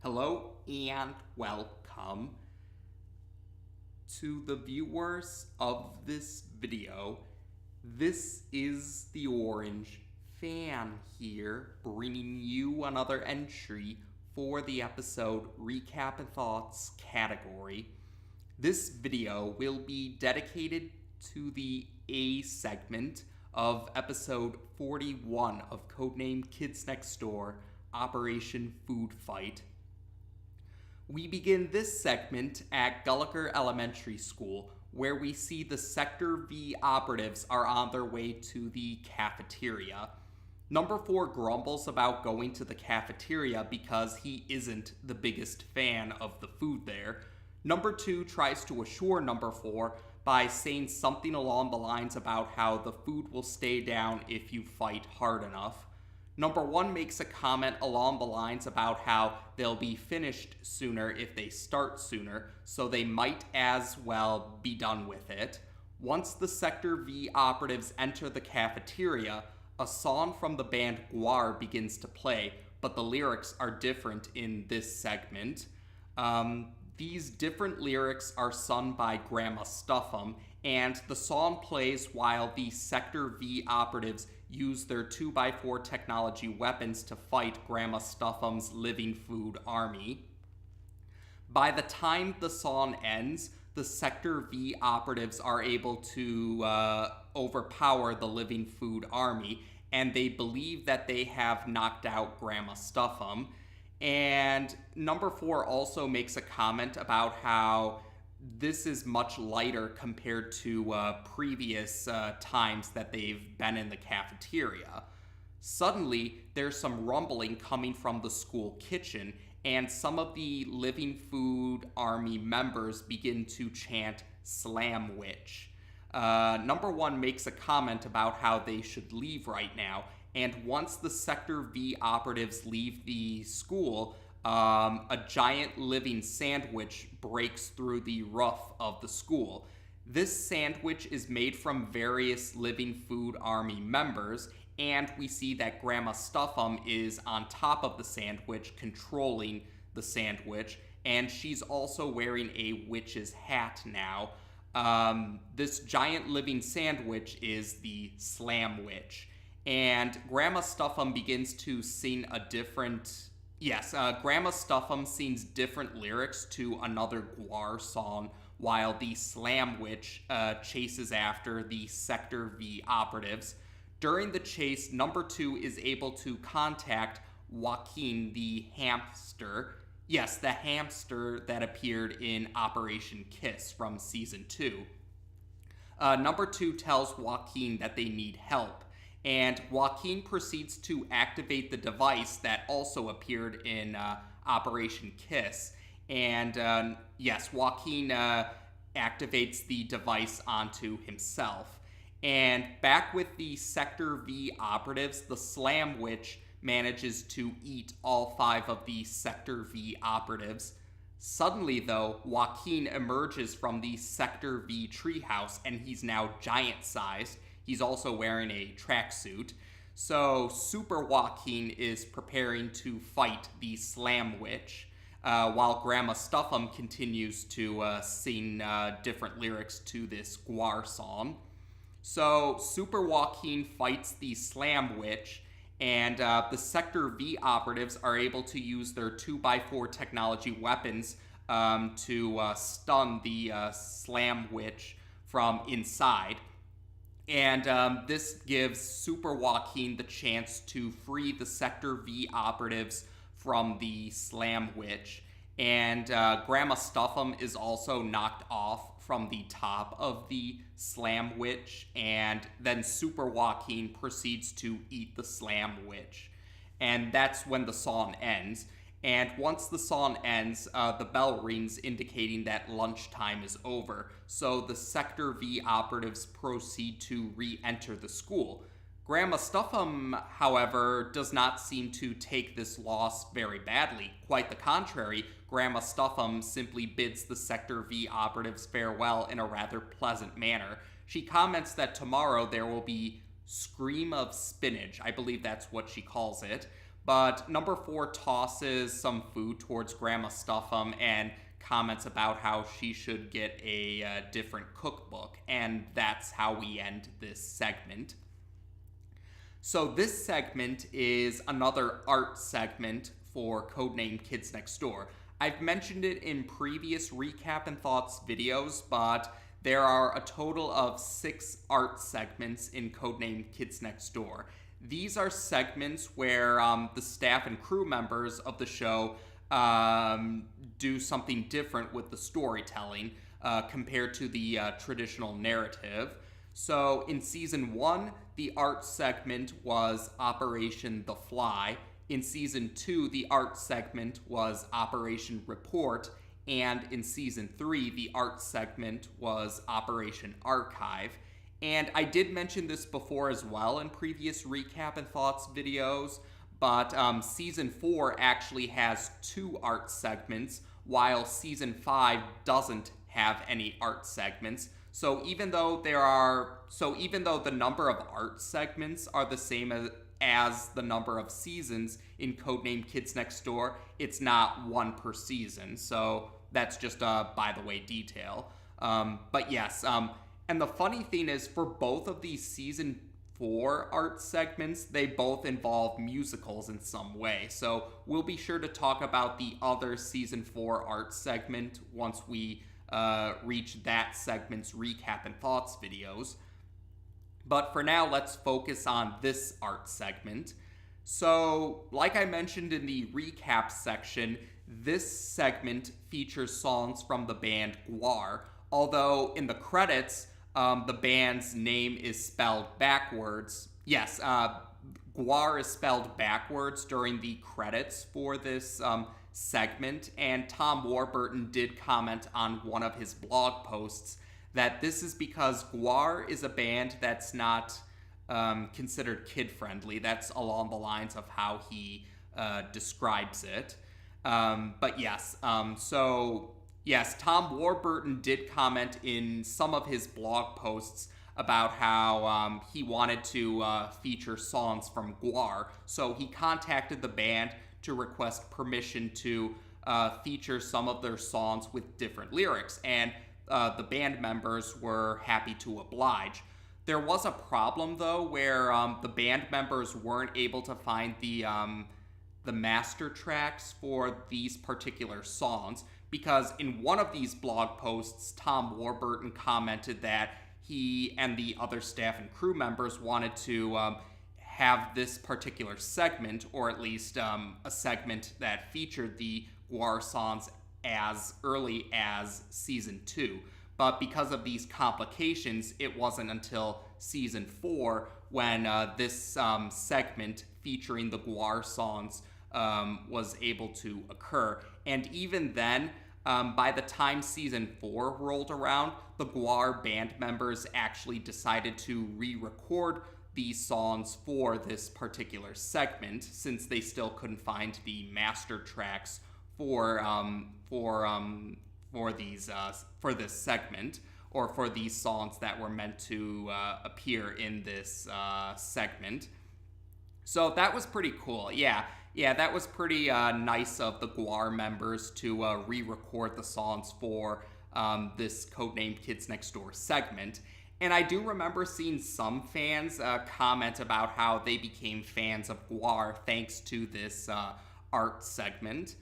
Hello and welcome to the viewers of this video. This is the Orange Fan here, bringing you another entry for the episode Recap and Thoughts category. This video will be dedicated to the A segment of episode 41 of Codename Kids Next Door, Operation FOOD.FITE. We begin this segment at Gallagher Elementary School, where we see the Sector V operatives are on their way to the cafeteria. Number 4 grumbles about going to the cafeteria because he isn't the biggest fan of the food there. Number 2 tries to assure Number 4 by saying something along the lines about how the food will stay down if you fight hard enough. Number 1 makes a comment along the lines about how they'll be finished sooner if they start sooner, so they might as well be done with it. Once the Sector V operatives enter the cafeteria, a song from the band GWAR begins to play, but the lyrics are different in this segment. These different lyrics are sung by Grandma Stuffum, and the song plays while the Sector V operatives use their 2x4 technology weapons to fight Grandma Stuffum's living food army. By the time the song ends, the Sector V operatives are able to overpower the living food army, and they believe that they have knocked out Grandma Stuffum. And Number 4 also makes a comment about how this is much lighter compared to previous times that they've been in the cafeteria. Suddenly, there's some rumbling coming from the school kitchen, and some of the Living Food Army members begin to chant "Slam Witch." Number 1 makes a comment about how they should leave right now, and once the Sector V operatives leave the school, a giant living sandwich breaks through the roof of the school. This sandwich is made from various Living Food Army members, and we see that Grandma Stuffum is on top of the sandwich, controlling the sandwich, and she's also wearing a witch's hat now. This giant living sandwich is the Slam Witch, and Grandma Stuffum begins to sing Grandma Stuffum sings different lyrics to another GWAR song, while the Slam Witch chases after the Sector V operatives. During the chase, Number 2 is able to contact Joaquin the hamster. Yes, the hamster that appeared in Operation Kiss from Season 2. Number 2 tells Joaquin that they need help, and Joaquin proceeds to activate the device that also appeared in Operation Kiss. And Joaquin activates the device onto himself. And back with the Sector V operatives, the Slam Witch manages to eat all 5 of the Sector V operatives. Suddenly, though, Joaquin emerges from the Sector V treehouse, and he's now giant-sized. He's also wearing a tracksuit. So Super Joaquin is preparing to fight the Slam Witch, while Grandma Stuffum continues to sing different lyrics to this GWAR song. So Super Joaquin fights the Slam Witch, and the Sector V operatives are able to use their 2x4 technology weapons to stun the Slam Witch from inside. And this gives Super Joaquin the chance to free the Sector V operatives from the Slam Witch. And Grandma Stuffum is also knocked off from the top of the Slam Witch. And then Super Joaquin proceeds to eat the Slam Witch. And that's when the song ends. And once the song ends, the bell rings indicating that lunchtime is over. So the Sector V operatives proceed to re-enter the school. Grandma Stuffum, however, does not seem to take this loss very badly. Quite the contrary, Grandma Stuffum simply bids the Sector V operatives farewell in a rather pleasant manner. She comments that tomorrow there will be Scream of Spinach, I believe that's what she calls it, But number 4 tosses some food towards Grandma Stuffum and comments about how she should get a different cookbook. And that's how we end this segment. So this segment is another art segment for Codename Kids Next Door. I've mentioned it in previous recap and thoughts videos, but there are a total of 6 art segments in Codename Kids Next Door. These are segments where the staff and crew members of the show do something different with the storytelling compared to the traditional narrative. So in season 1, the art segment was Operation The Fly. In season 2, the art segment was Operation Report. And in season 3, the art segment was Operation Archive. And I did mention this before as well in previous recap and thoughts videos, but season 4 actually has 2 art segments, while season 5 doesn't have any art segments. So even though the number of art segments are the same as the number of seasons in Codename Kids Next Door, it's not 1 per season. So that's just a by the way detail. But yes, and the funny thing is, for both of these season 4 art segments, they both involve musicals in some way. So we'll be sure to talk about the other season 4 art segment once we reach that segment's recap and thoughts videos. But for now, let's focus on this art segment. So, like I mentioned in the recap section, this segment features songs from the band GWAR, although in the credits, the band's name is spelled backwards. Yes, GWAR is spelled backwards during the credits for this segment, and Tom Warburton did comment on one of his blog posts that this is because GWAR is a band that's not considered kid-friendly. That's along the lines of how he describes it. But yes, yes, Tom Warburton did comment in some of his blog posts about how he wanted to feature songs from GWAR. So he contacted the band to request permission to feature some of their songs with different lyrics, and the band members were happy to oblige. There was a problem, though, where the band members weren't able to find the master tracks for these particular songs, because in one of these blog posts, Tom Warburton commented that he and the other staff and crew members wanted to have this particular segment, or at least a segment that featured the GWAR songs as early as season 2. But because of these complications, it wasn't until season 4 when this segment featuring the GWAR songs was able to occur. And even then, by the time season 4 rolled around, the GWAR band members actually decided to re-record these songs for this particular segment, since they still couldn't find the master tracks for this segment, or for these songs that were meant to appear in this segment. So that was pretty cool. Yeah, that was pretty nice of the GWAR members to re-record the songs for this Codename Kids Next Door segment. And I do remember seeing some fans comment about how they became fans of GWAR thanks to this art segment.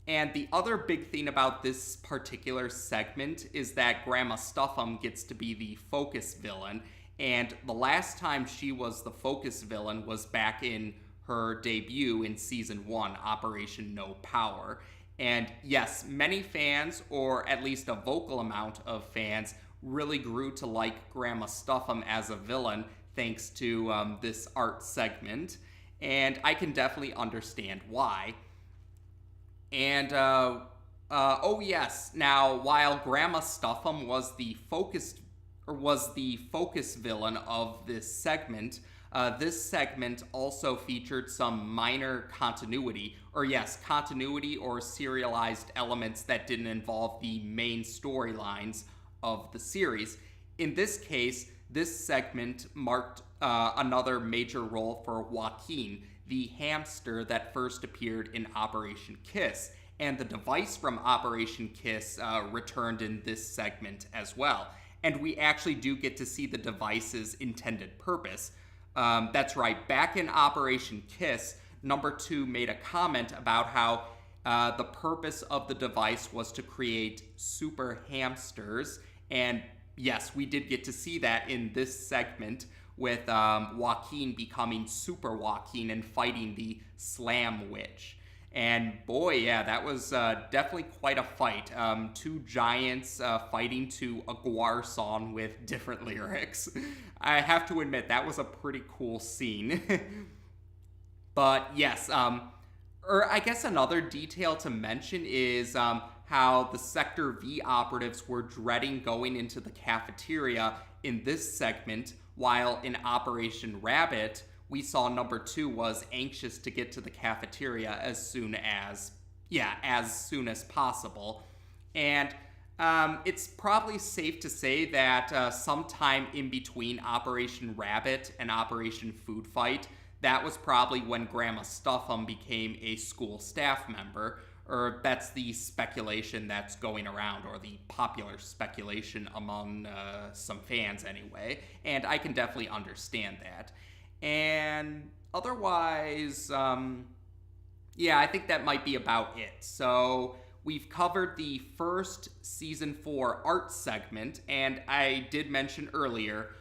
And the other big thing about this particular segment is that Grandma Stuffum gets to be the focus villain. And the last time she was the focus villain was back in her debut in season 1, Operation No Power. And yes, many fans, or at least a vocal amount of fans, really grew to like Grandma Stuffum as a villain thanks to this art segment. And I can definitely understand why. And, oh yes, now while Grandma Stuffum was the focus villain of this segment also featured some minor continuity or serialized elements that didn't involve the main storylines of the series. In this case, this segment marked another major role for Joaquin, the hamster that first appeared in Operation Kiss. And the device from Operation Kiss returned in this segment as well. And we actually do get to see the device's intended purpose. That's right, back in Operation Kiss, number 2 made a comment about how the purpose of the device was to create super hamsters. And yes, we did get to see that in this segment with Joaquin becoming Super Joaquin and fighting the Slam Witch. And boy, yeah, that was definitely quite a fight. 2 giants fighting to a GWAR song with different lyrics. I have to admit, that was a pretty cool scene. But yes, I guess another detail to mention is how the Sector V operatives were dreading going into the cafeteria in this segment, while in Operation Rabbit, we saw number 2 was anxious to get to the cafeteria as soon as possible. And it's probably safe to say that sometime in between Operation Rabbit and Operation Food Fight, that was probably when Grandma Stuffum became a school staff member, or that's the speculation that's going around, or the popular speculation among some fans anyway, and I can definitely understand that. And otherwise, I think that might be about it. So we've covered the first Season 4 art segment, and I did mention earlier,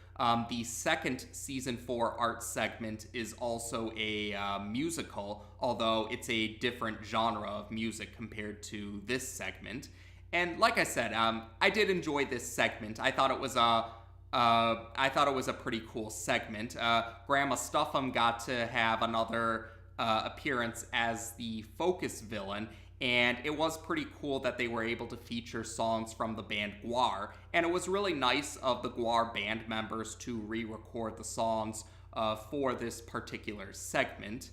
the second Season 4 art segment is also a musical, although it's a different genre of music compared to this segment. And like I said, I did enjoy this segment. I thought it was a pretty cool segment. Grandma Stuffum got to have another appearance as the focus villain, and it was pretty cool that they were able to feature songs from the band GWAR, and it was really nice of the GWAR band members to re-record the songs for this particular segment.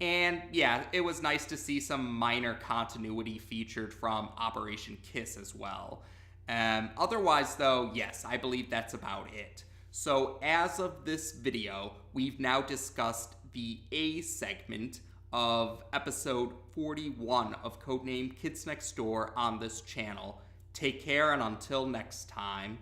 And yeah, it was nice to see some minor continuity featured from Operation Kiss as well. Otherwise though, yes, I believe that's about it. So as of this video, we've now discussed the A segment of episode 41 of Codename Kids Next Door on this channel. Take care, and until next time.